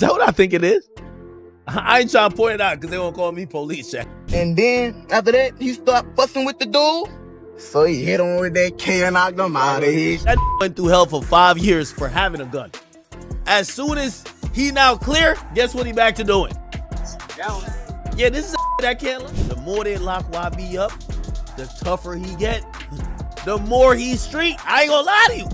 that what I think it is? I ain't trying to point it out because they won't call me police. And then, after that, he stopped fussing with the dude. So he hit him with that can and knocked him out of here. That went through hell for 5 years for having a gun. As soon as he now clear, guess what he back to doing? Yeah, this is that can't look. The more they lock YB up, the tougher he get. The more he's street. I ain't gonna lie to you.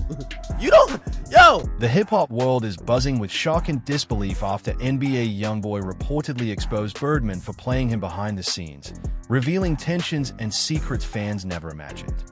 You don't, yo. The hip-hop world is buzzing with shock and disbelief after NBA YoungBoy reportedly exposed Birdman for playing him behind the scenes, revealing tensions and secrets fans never imagined.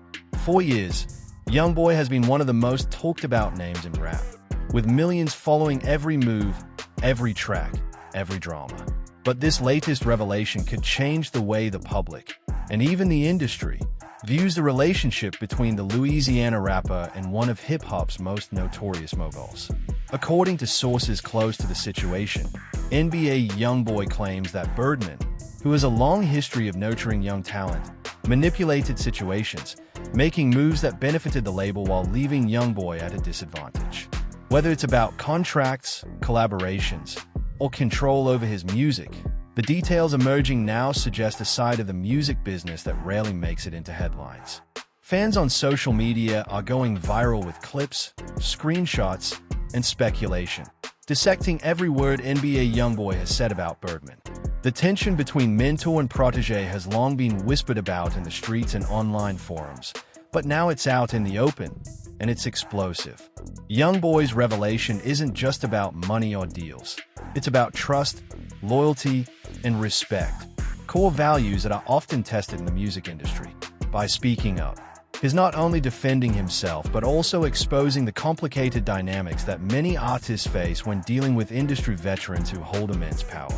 For years, YoungBoy has been one of the most talked about names in rap, with millions following every move, every track, every drama. But this latest revelation could change the way the public, and even the industry, views the relationship between the Louisiana rapper and one of hip-hop's most notorious moguls. According to sources close to the situation, NBA YoungBoy claims that Birdman, who has a long history of nurturing young talent, manipulated situations, making moves that benefited the label while leaving YoungBoy at a disadvantage. Whether it's about contracts, collaborations, or control over his music, the details emerging now suggest a side of the music business that rarely makes it into headlines. Fans on social media are going viral with clips, screenshots, and speculation, dissecting every word NBA YoungBoy has said about Birdman. The tension between mentor and protege has long been whispered about in the streets and online forums, but now it's out in the open, and it's explosive. YoungBoy's revelation isn't just about money or deals. It's about trust, loyalty, and respect, core values that are often tested in the music industry. By speaking up, he's not only defending himself but also exposing the complicated dynamics that many artists face when dealing with industry veterans who hold immense power.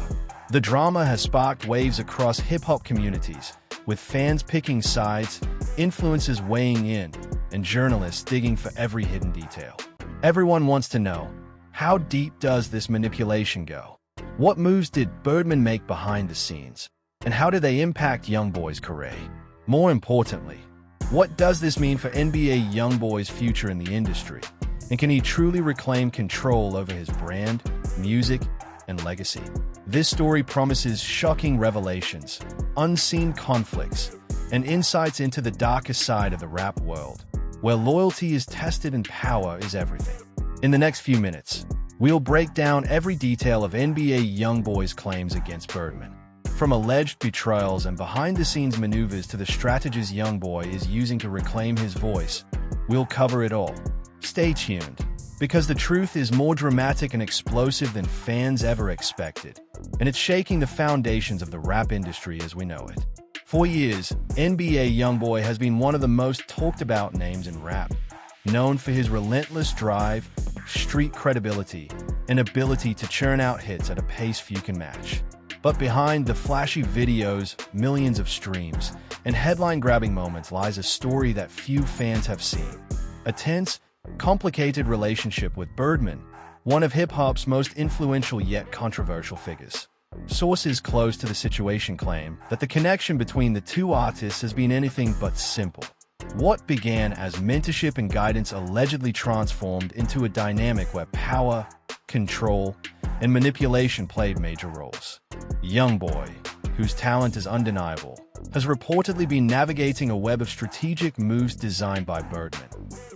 The drama has sparked waves across hip-hop communities, with fans picking sides, influencers weighing in, and journalists digging for every hidden detail. Everyone wants to know, how deep does this manipulation go? What moves did Birdman make behind the scenes? And how do they impact YoungBoy's career? More importantly, what does this mean for NBA YoungBoy's future in the industry? And can he truly reclaim control over his brand, music, and legacy? This story promises shocking revelations, unseen conflicts, and insights into the darkest side of the rap world, where loyalty is tested and power is everything. In the next few minutes, we'll break down every detail of NBA YoungBoy's claims against Birdman, from alleged betrayals and behind-the-scenes maneuvers to the strategies YoungBoy is using to reclaim his voice. We'll cover it all. Stay tuned, because the truth is more dramatic and explosive than fans ever expected, and it's shaking the foundations of the rap industry as we know it. For years, NBA YoungBoy has been one of the most talked-about names in rap, known for his relentless drive, street credibility, and ability to churn out hits at a pace few can match. But behind the flashy videos, millions of streams, and headline-grabbing moments lies a story that few fans have seen. A tense, complicated relationship with Birdman, one of hip-hop's most influential yet controversial figures. Sources close to the situation claim that the connection between the two artists has been anything but simple. What began as mentorship and guidance allegedly transformed into a dynamic where power, control, and manipulation played major roles. YoungBoy, whose talent is undeniable, has reportedly been navigating a web of strategic moves designed by Birdman,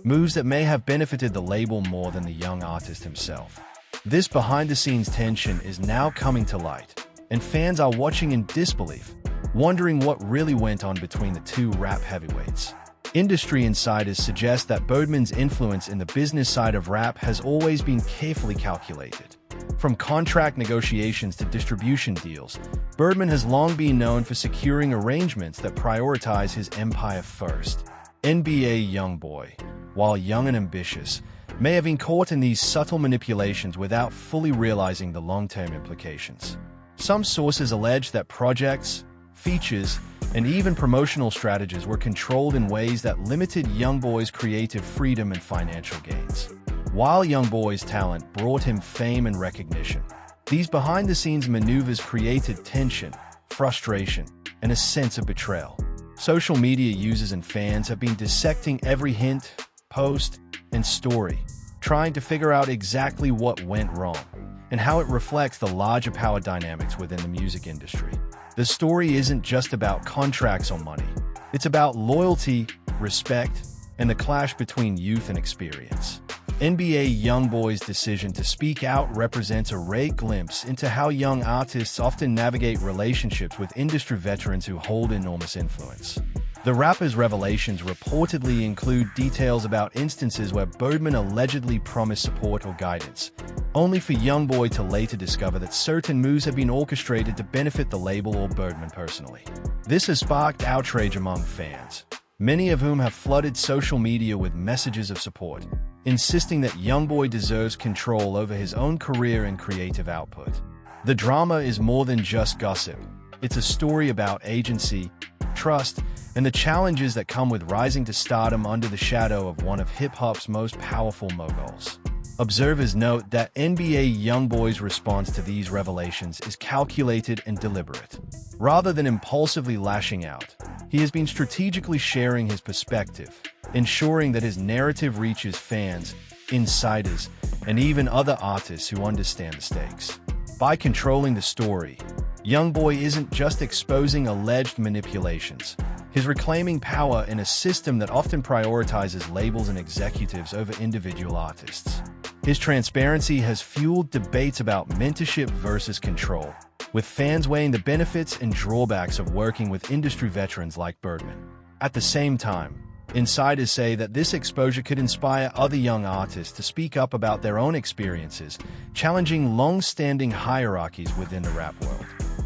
moves that may have benefited the label more than the young artist himself. This behind-the-scenes tension is now coming to light, and fans are watching in disbelief, wondering what really went on between the two rap heavyweights. Industry insiders suggest that Birdman's influence in the business side of rap has always been carefully calculated. From contract negotiations to distribution deals, Birdman has long been known for securing arrangements that prioritize his empire first. NBA YoungBoy, while young and ambitious, may have been caught in these subtle manipulations without fully realizing the long-term implications. Some sources allege that projects, features, and even promotional strategies were controlled in ways that limited YoungBoy's creative freedom and financial gains. While YoungBoy's talent brought him fame and recognition, these behind-the-scenes maneuvers created tension, frustration, and a sense of betrayal. Social media users and fans have been dissecting every hint, post, and story, trying to figure out exactly what went wrong. and how it reflects the larger power dynamics within the music industry. The story isn't just about contracts or money. It's about loyalty, respect, and the clash between youth and experience. NBA YoungBoy's decision to speak out represents a rare glimpse into how young artists often navigate relationships with industry veterans who hold enormous influence. The rapper's revelations reportedly include details about instances where Birdman allegedly promised support or guidance, only for YoungBoy to later discover that certain moves have been orchestrated to benefit the label or Birdman personally. This has sparked outrage among fans, many of whom have flooded social media with messages of support, insisting that YoungBoy deserves control over his own career and creative output. The drama is more than just gossip. It's a story about agency, trust, and the challenges that come with rising to stardom under the shadow of one of hip-hop's most powerful moguls. Observers note that NBA YoungBoy's response to these revelations is calculated and deliberate. Rather than impulsively lashing out, he has been strategically sharing his perspective, ensuring that his narrative reaches fans, insiders, and even other artists who understand the stakes. By controlling the story, YoungBoy isn't just exposing alleged manipulations. He's reclaiming power in a system that often prioritizes labels and executives over individual artists. His transparency has fueled debates about mentorship versus control, with fans weighing the benefits and drawbacks of working with industry veterans like Birdman. At the same time, insiders say that this exposure could inspire other young artists to speak up about their own experiences, challenging long-standing hierarchies within the rap world.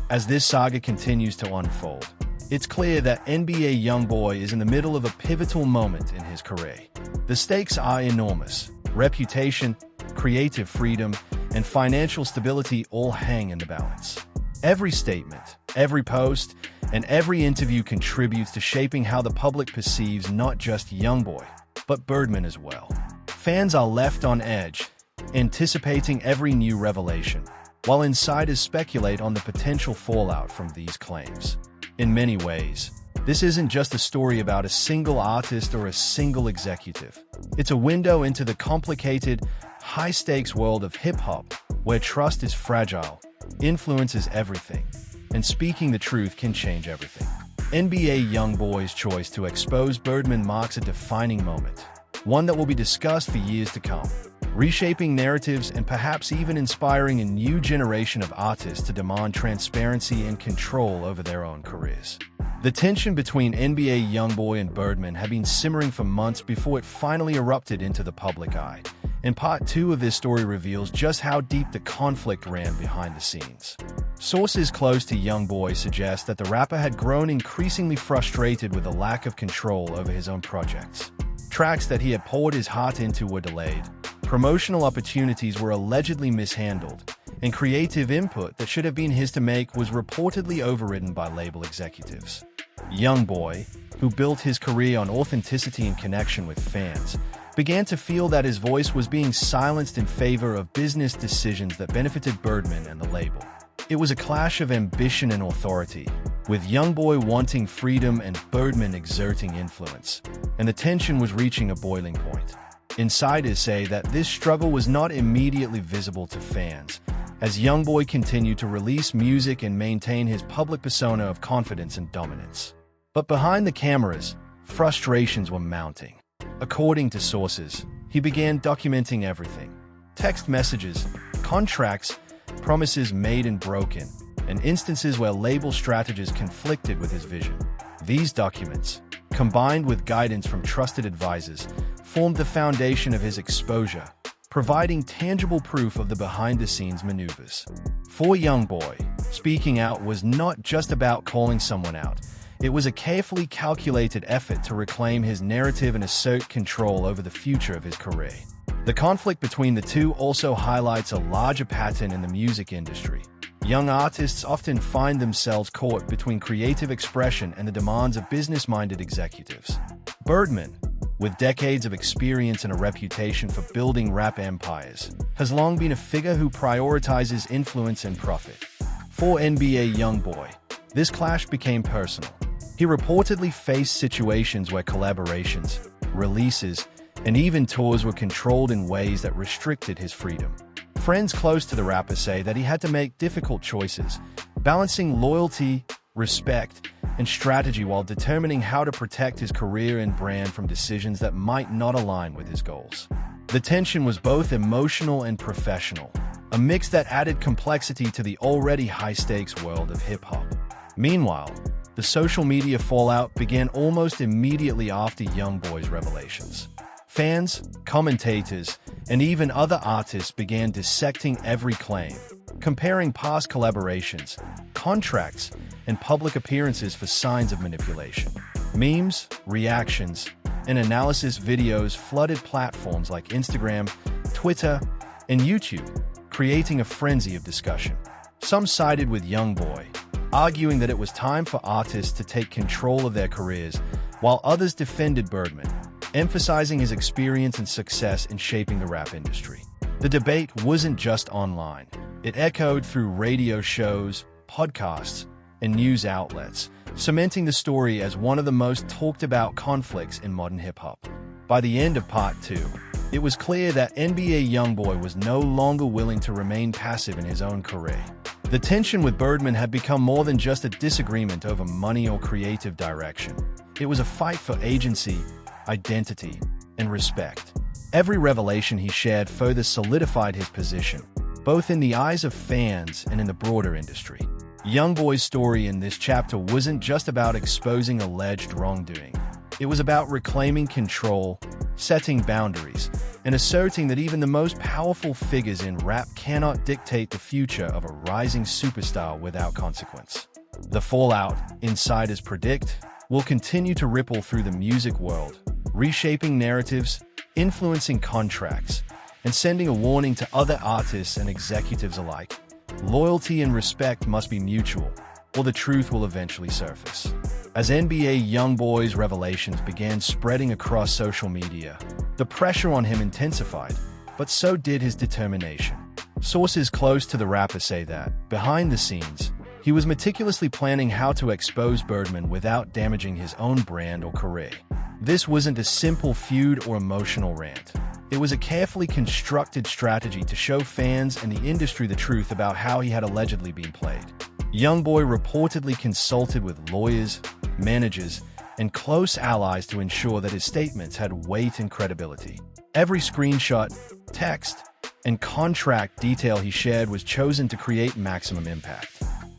As this saga continues to unfold, it's clear that NBA YoungBoy is in the middle of a pivotal moment in his career. The stakes are enormous. Reputation, creative freedom, and financial stability all hang in the balance. Every statement, every post, and every interview contributes to shaping how the public perceives not just YoungBoy, but Birdman as well. Fans are left on edge, anticipating every new revelation, while insiders speculate on the potential fallout from these claims. In many ways, this isn't just a story about a single artist or a single executive. It's a window into the complicated, high-stakes world of hip-hop, where trust is fragile, influence is everything, and speaking the truth can change everything. NBA YoungBoy's choice to expose Birdman marks a defining moment, one that will be discussed for years to come, reshaping narratives and perhaps even inspiring a new generation of artists to demand transparency and control over their own careers. The tension between NBA YoungBoy and Birdman had been simmering for months before it finally erupted into the public eye, and Part 2 of this story reveals just how deep the conflict ran behind the scenes. Sources close to YoungBoy suggest that the rapper had grown increasingly frustrated with the lack of control over his own projects. Tracks that he had poured his heart into were delayed, promotional opportunities were allegedly mishandled, and creative input that should have been his to make was reportedly overridden by label executives. YoungBoy, who built his career on authenticity and connection with fans, began to feel that his voice was being silenced in favor of business decisions that benefited Birdman and the label. It was a clash of ambition and authority, with YoungBoy wanting freedom and Birdman exerting influence, and the tension was reaching a boiling point. Insiders say that this struggle was not immediately visible to fans, as YoungBoy continued to release music and maintain his public persona of confidence and dominance. But behind the cameras, frustrations were mounting. According to sources, he began documenting everything: text messages, contracts, promises made and broken, and instances where label strategies conflicted with his vision. These documents, combined with guidance from trusted advisors, formed the foundation of his exposure, providing tangible proof of the behind-the-scenes maneuvers. For YoungBoy, speaking out was not just about calling someone out. It was a carefully calculated effort to reclaim his narrative and assert control over the future of his career. The conflict between the two also highlights a larger pattern in the music industry. Young artists often find themselves caught between creative expression and the demands of business-minded executives. Birdman, with decades of experience and a reputation for building rap empires, has long been a figure who prioritizes influence and profit. For NBA YoungBoy, this clash became personal. He reportedly faced situations where collaborations, releases, and even tours were controlled in ways that restricted his freedom. Friends close to the rapper say that he had to make difficult choices, balancing loyalty, respect, and strategy while determining how to protect his career and brand from decisions that might not align with his goals. The tension was both emotional and professional, a mix that added complexity to the already high-stakes world of hip-hop. Meanwhile, the social media fallout began almost immediately after YoungBoy's revelations. Fans, commentators, and even other artists began dissecting every claim, comparing past collaborations, contracts, and public appearances for signs of manipulation. Memes, reactions, and analysis videos flooded platforms like Instagram, Twitter, and YouTube, creating a frenzy of discussion. Some sided with YoungBoy, arguing that it was time for artists to take control of their careers, while others defended Birdman, emphasizing his experience and success in shaping the rap industry. The debate wasn't just online. It echoed through radio shows, podcasts, and news outlets, cementing the story as one of the most talked-about conflicts in modern hip-hop. By the end of Part 2, it was clear that NBA YoungBoy was no longer willing to remain passive in his own career. The tension with Birdman had become more than just a disagreement over money or creative direction. It was a fight for agency, identity, and respect. Every revelation he shared further solidified his position, both in the eyes of fans and in the broader industry. YoungBoy's story in this chapter wasn't just about exposing alleged wrongdoing. It was about reclaiming control, setting boundaries, and asserting that even the most powerful figures in rap cannot dictate the future of a rising superstar without consequence. The fallout, insiders predict, will continue to ripple through the music world, reshaping narratives, influencing contracts, and sending a warning to other artists and executives alike. Loyalty and respect must be mutual, or the truth will eventually surface. As NBA YoungBoy's revelations began spreading across social media, the pressure on him intensified, but so did his determination. Sources close to the rapper say that, behind the scenes, he was meticulously planning how to expose Birdman without damaging his own brand or career. This wasn't a simple feud or emotional rant. It was a carefully constructed strategy to show fans and the industry the truth about how he had allegedly been played. YoungBoy reportedly consulted with lawyers, managers, and close allies to ensure that his statements had weight and credibility. Every screenshot, text, and contract detail he shared was chosen to create maximum impact.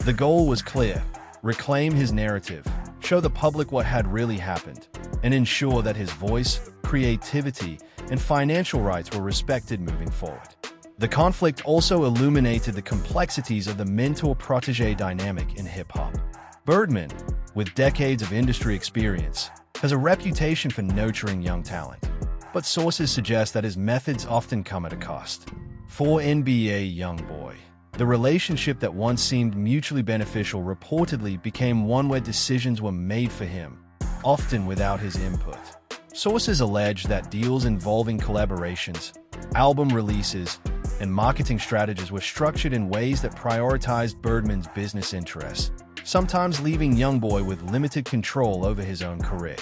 The goal was clear: reclaim his narrative, show the public what had really happened, and ensure that his voice, creativity, and financial rights were respected moving forward. The conflict also illuminated the complexities of the mentor-protege dynamic in hip-hop. Birdman, with decades of industry experience, has a reputation for nurturing young talent, but sources suggest that his methods often come at a cost. For NBA YoungBoy, the relationship that once seemed mutually beneficial reportedly became one where decisions were made for him, often without his input. Sources allege that deals involving collaborations, album releases, and marketing strategies were structured in ways that prioritized Birdman's business interests, sometimes leaving YoungBoy with limited control over his own career.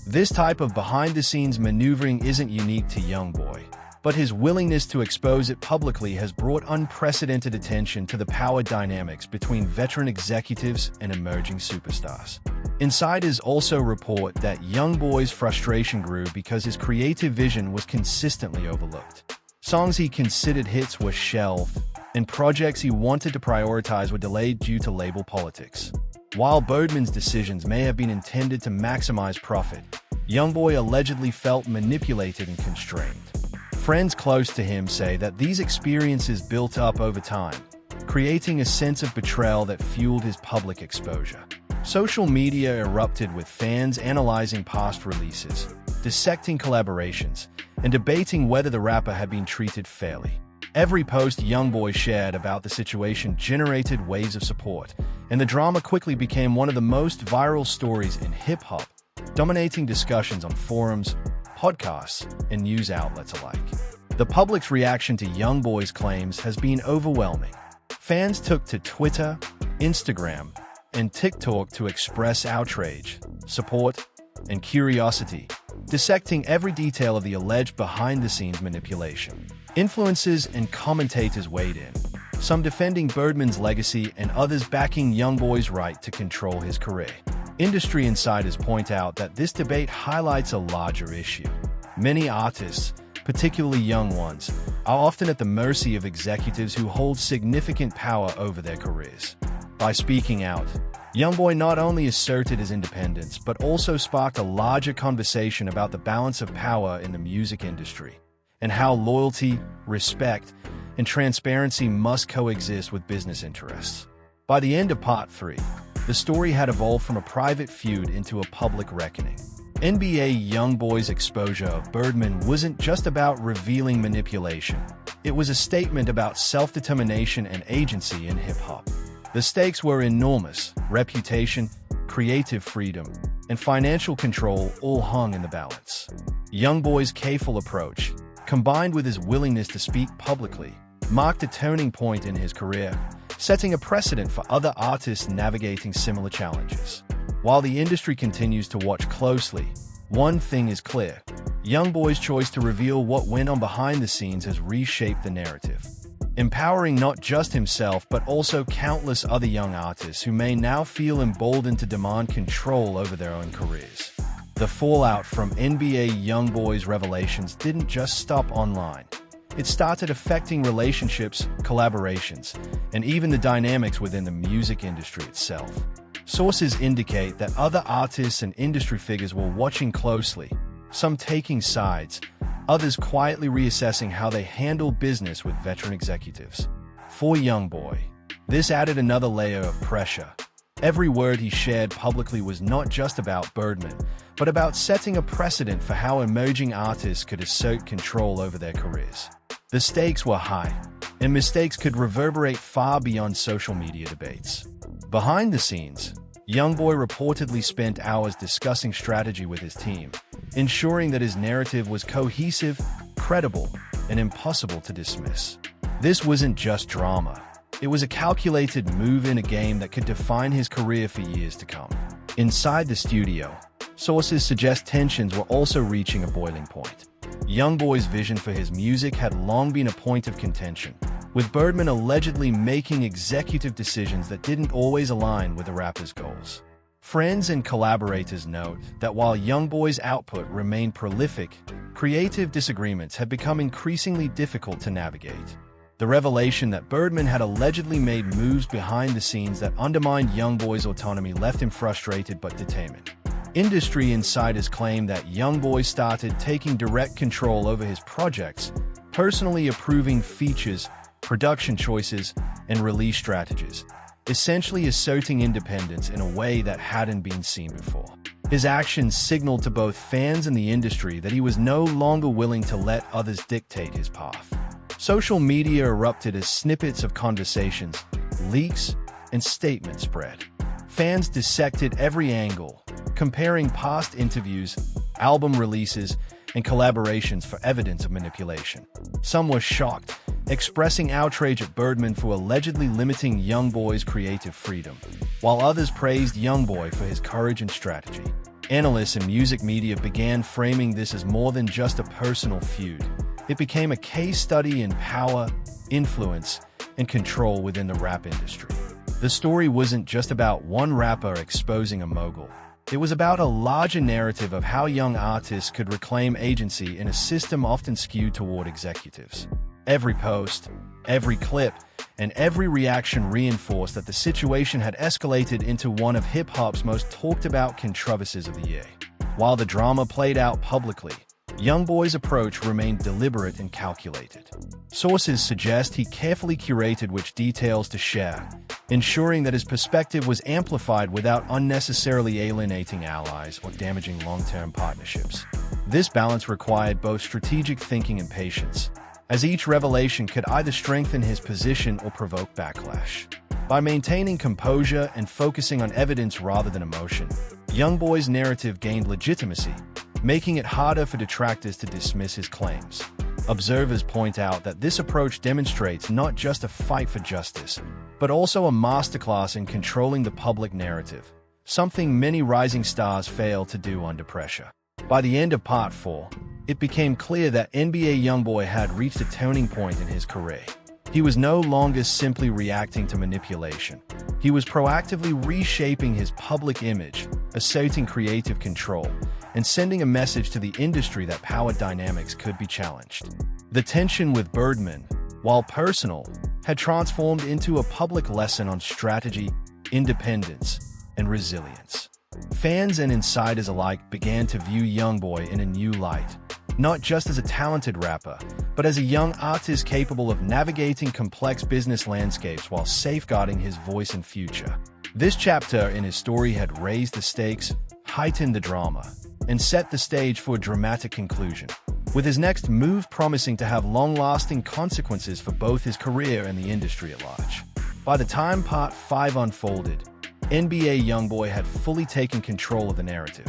This type of behind-the-scenes maneuvering isn't unique to YoungBoy, but his willingness to expose it publicly has brought unprecedented attention to the power dynamics between veteran executives and emerging superstars. Insiders also report that YoungBoy's frustration grew because his creative vision was consistently overlooked. Songs he considered hits were shelved, and projects he wanted to prioritize were delayed due to label politics. While Birdman's decisions may have been intended to maximize profit, YoungBoy allegedly felt manipulated and constrained. Friends close to him say that these experiences built up over time, creating a sense of betrayal that fueled his public exposure. Social media erupted with fans analyzing past releases, dissecting collaborations, and debating whether the rapper had been treated fairly. Every post YoungBoy shared about the situation generated waves of support, and the drama quickly became one of the most viral stories in hip-hop, dominating discussions on forums, podcasts, and news outlets alike. The public's reaction to YoungBoy's claims has been overwhelming. Fans took to Twitter, Instagram, and TikTok to express outrage, support, and curiosity, dissecting every detail of the alleged behind-the-scenes manipulation. Influencers and commentators weighed in, some defending Birdman's legacy and others backing YoungBoy's right to control his career. Industry insiders point out that this debate highlights a larger issue. Many artists, particularly young ones, are often at the mercy of executives who hold significant power over their careers. By speaking out, YoungBoy not only asserted his independence but also sparked a larger conversation about the balance of power in the music industry and how loyalty, respect, and transparency must coexist with business interests. By the end of Part 3, the story had evolved from a private feud into a public reckoning. NBA YoungBoy's exposure of Birdman wasn't just about revealing manipulation. It was a statement about self-determination and agency in hip-hop. The stakes were enormous: reputation, creative freedom, and financial control all hung in the balance. YoungBoy's careful approach, combined with his willingness to speak publicly, marked a turning point in his career, setting a precedent for other artists navigating similar challenges. While the industry continues to watch closely, one thing is clear: YoungBoy's choice to reveal what went on behind the scenes has reshaped the narrative, empowering not just himself but also countless other young artists who may now feel emboldened to demand control over their own careers. The fallout from NBA YoungBoy's revelations didn't just stop online. It started affecting relationships, collaborations, and even the dynamics within the music industry itself. Sources indicate that other artists and industry figures were watching closely, some taking sides, others quietly reassessing how they handle business with veteran executives. For YoungBoy, this added another layer of pressure. Every word he shared publicly was not just about Birdman, but about setting a precedent for how emerging artists could assert control over their careers. The stakes were high, and mistakes could reverberate far beyond social media debates. Behind the scenes, YoungBoy reportedly spent hours discussing strategy with his team, ensuring that his narrative was cohesive, credible, and impossible to dismiss. This wasn't just drama. It was a calculated move in a game that could define his career for years to come. Inside the studio, sources suggest tensions were also reaching a boiling point. YoungBoy's vision for his music had long been a point of contention, with Birdman allegedly making executive decisions that didn't always align with the rapper's goals. Friends and collaborators note that while YoungBoy's output remained prolific, creative disagreements had become increasingly difficult to navigate. The revelation that Birdman had allegedly made moves behind the scenes that undermined YoungBoy's autonomy left him frustrated but determined. Industry insiders claim that YoungBoy started taking direct control over his projects, personally approving features, production choices, and release strategies, essentially asserting independence in a way that hadn't been seen before. His actions signaled to both fans and the industry that he was no longer willing to let others dictate his path. Social media erupted as snippets of conversations, leaks, and statements spread. Fans dissected every angle, comparing past interviews, album releases, and collaborations for evidence of manipulation. Some were shocked, expressing outrage at Birdman for allegedly limiting YoungBoy's creative freedom, while others praised YoungBoy for his courage and strategy. Analysts and music media began framing this as more than just a personal feud. It became a case study in power, influence, and control within the rap industry. The story wasn't just about one rapper exposing a mogul. It was about a larger narrative of how young artists could reclaim agency in a system often skewed toward executives. Every post, every clip, and every reaction reinforced that the situation had escalated into one of hip-hop's most talked-about controversies of the year. While the drama played out publicly, YoungBoy's approach remained deliberate and calculated. Sources suggest he carefully curated which details to share, ensuring that his perspective was amplified without unnecessarily alienating allies or damaging long-term partnerships. This balance required both strategic thinking and patience, as each revelation could either strengthen his position or provoke backlash. By maintaining composure and focusing on evidence rather than emotion, YoungBoy's narrative gained legitimacy, making it harder for detractors to dismiss his claims. Observers point out that this approach demonstrates not just a fight for justice, but also a masterclass in controlling the public narrative, something many rising stars fail to do under pressure. By the end of Part 4, it became clear that NBA YoungBoy had reached a turning point in his career. He was no longer simply reacting to manipulation. He was proactively reshaping his public image, asserting creative control, and sending a message to the industry that power dynamics could be challenged. The tension with Birdman, while personal, had transformed into a public lesson on strategy, independence, and resilience. Fans and insiders alike began to view YoungBoy in a new light, not just as a talented rapper, but as a young artist capable of navigating complex business landscapes while safeguarding his voice and future. This chapter in his story had raised the stakes, heightened the drama, and set the stage for a dramatic conclusion, with his next move promising to have long-lasting consequences for both his career and the industry at large. By the time Part 5 unfolded, NBA YoungBoy had fully taken control of the narrative.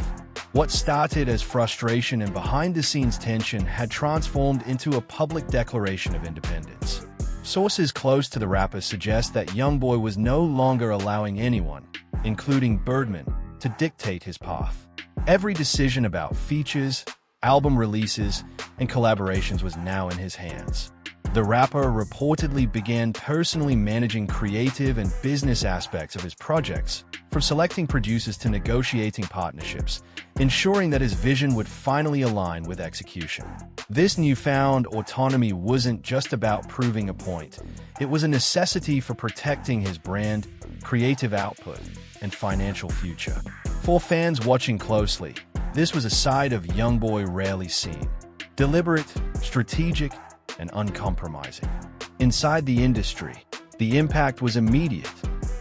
What started as frustration and behind-the-scenes tension had transformed into a public declaration of independence. Sources close to the rapper suggest that YoungBoy was no longer allowing anyone, including Birdman, to dictate his path. Every decision about features, album releases, and collaborations was now in his hands. The rapper reportedly began personally managing creative and business aspects of his projects, from selecting producers to negotiating partnerships, ensuring that his vision would finally align with execution. This newfound autonomy wasn't just about proving a point. It was a necessity for protecting his brand, creative output, and financial future. For fans watching closely, this was a side of YoungBoy rarely seen. Deliberate, strategic, and uncompromising. Inside the industry, the impact was immediate.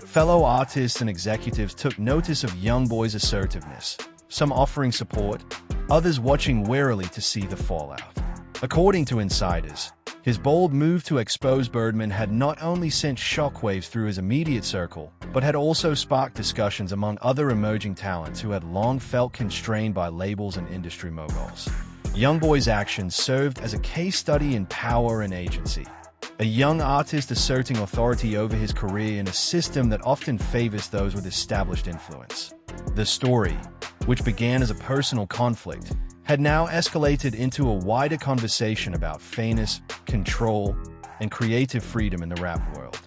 Fellow artists and executives took notice of YoungBoy's assertiveness, some offering support, others watching warily to see the fallout. According to insiders, his bold move to expose Birdman had not only sent shockwaves through his immediate circle, but had also sparked discussions among other emerging talents who had long felt constrained by labels and industry moguls. YoungBoy's actions served as a case study in power and agency. A young artist asserting authority over his career in a system that often favors those with established influence. The story, which began as a personal conflict, had now escalated into a wider conversation about fairness, control, and creative freedom in the rap world.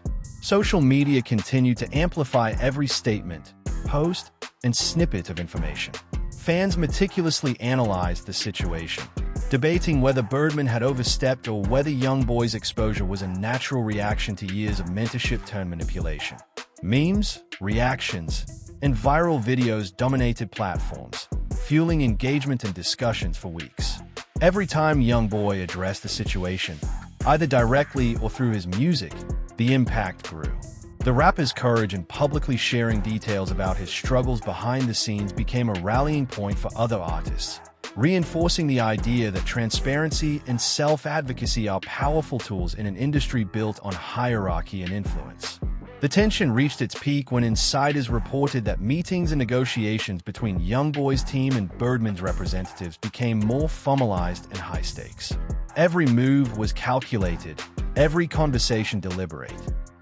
Social media continued to amplify every statement, post, and snippet of information. Fans meticulously analyzed the situation, debating whether Birdman had overstepped or whether YoungBoy's exposure was a natural reaction to years of mentorship manipulation. Memes, reactions, and viral videos dominated platforms, fueling engagement and discussions for weeks. Every time YoungBoy addressed the situation, either directly or through his music, the impact grew. The rapper's courage in publicly sharing details about his struggles behind the scenes became a rallying point for other artists, reinforcing the idea that transparency and self-advocacy are powerful tools in an industry built on hierarchy and influence. The tension reached its peak when insiders reported that meetings and negotiations between YoungBoy's team and Birdman's representatives became more formalized and high stakes. Every move was calculated, every conversation deliberate.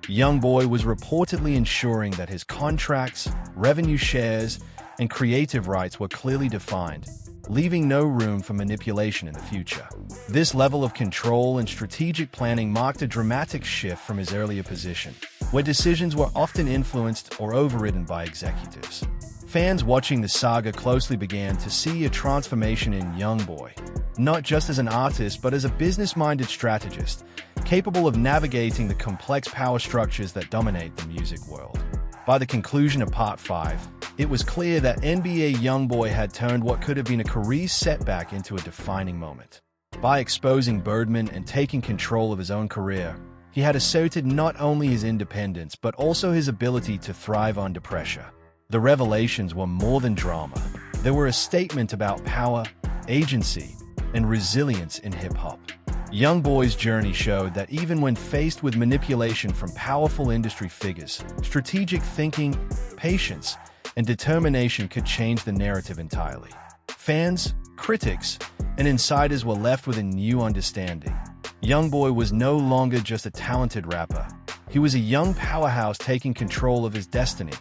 YoungBoy was reportedly ensuring that his contracts, revenue shares, and creative rights were clearly defined, leaving no room for manipulation in the future. This level of control and strategic planning marked a dramatic shift from his earlier position, where decisions were often influenced or overridden by executives. Fans watching the saga closely began to see a transformation in YoungBoy, not just as an artist but as a business-minded strategist, capable of navigating the complex power structures that dominate the music world. By the conclusion of Part 5, it was clear that NBA YoungBoy had turned what could have been a career setback into a defining moment. By exposing Birdman and taking control of his own career, he had asserted not only his independence but also his ability to thrive under pressure. The revelations were more than drama. They were a statement about power, agency, and resilience in hip-hop. YoungBoy's journey showed that even when faced with manipulation from powerful industry figures, strategic thinking, patience, and determination could change the narrative entirely. Fans, critics, and insiders were left with a new understanding. YoungBoy was no longer just a talented rapper. He was a young powerhouse taking control of his destiny,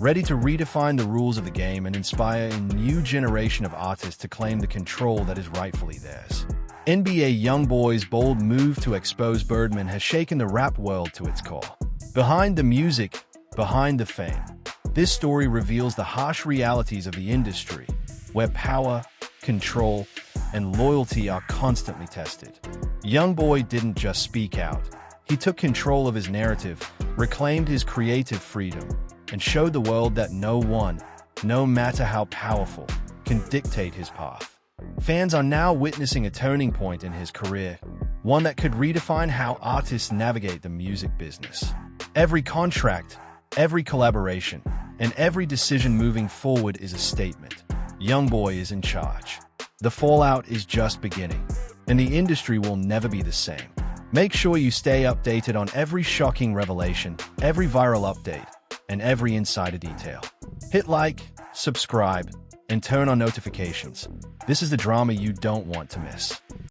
ready to redefine the rules of the game and inspire a new generation of artists to claim the control that is rightfully theirs. NBA YoungBoy's bold move to expose Birdman has shaken the rap world to its core. Behind the music, behind the fame, this story reveals the harsh realities of the industry, where power, control, and loyalty are constantly tested. YoungBoy didn't just speak out. He took control of his narrative, reclaimed his creative freedom, and showed the world that no one, no matter how powerful, can dictate his path. Fans are now witnessing a turning point in his career, one that could redefine how artists navigate the music business. Every contract, every collaboration, and every decision moving forward is a statement. YoungBoy is in charge. The fallout is just beginning, and the industry will never be the same. Make sure you stay updated on every shocking revelation, every viral update, and every insider detail. Hit like, subscribe, and turn on notifications. This is the drama you don't want to miss.